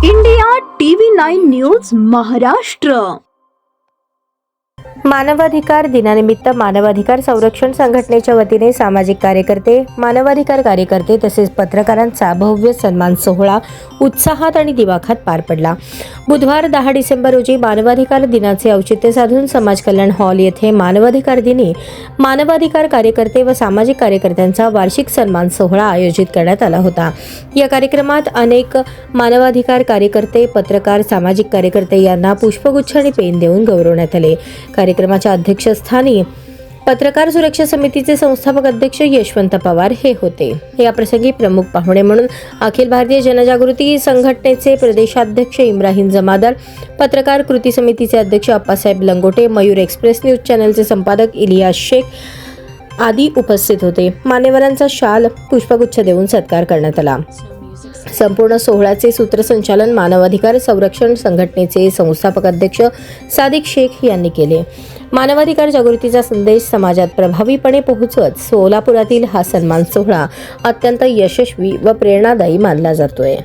India TV 9 news Maharashtra. मानवाधिकार दिनानिमित्त मानवाधिकार संरक्षण संघटनेच्या वतीने सामाजिक कार्यकर्ते, मानवाधिकार कार्यकर्ते तसेच पत्रकारांचा भव्य सन्मान सोहळा उत्साहात आणि दिमाखात पार पडला. बुधवार 10 डिसेंबर रोजी मानवाधिकार दिनाचे औचित्य साधून समाज कल्याण हॉल येथे मानवाधिकार दिनी मानवाधिकार कार्यकर्ते व सामाजिक कार्यकर्त्यांचा वार्षिक सन्मान सोहळा आयोजित करण्यात आला होता. या कार्यक्रमात अनेक मानवाधिकार कार्यकर्ते, पत्रकार, सामाजिक कार्यकर्ते यांना पुष्पगुच्छ आणि पेन देऊन गौरवण्यात आले. कार्यक्रमाच्या अध्यक्षस्थानी पत्रकार सुरक्षा समितीचे संस्थापक अध्यक्ष यशवंत पवार हे होते. याप्रसंगी प्रमुख पाहुणे म्हणून अखिल भारतीय जनजागृती संघटनेचे प्रदेशाध्यक्ष इब्राहिम जमादार, पत्रकार कृती समितीचे अध्यक्ष अप्पासाहेब लंगोटे, मयूर एक्सप्रेस न्यूज चॅनलचे संपादक इलियास शेख आदी उपस्थित होते. मान्यवरांचा शाल, पुष्पगुच्छ देऊन सत्कार करण्यात आला. संपूर्ण सोहळ्याचे सूत्रसंचालन मानवाधिकार संरक्षण संघटनेचे संस्थापक अध्यक्ष सादिक शेख यांनी केले. मानवाधिकार जागृतीचा संदेश समाजात प्रभावीपणे पोहोचवत सोलापुरातील हा सन्मान सोहळा अत्यंत यशस्वी व प्रेरणादायी मानला जातोय.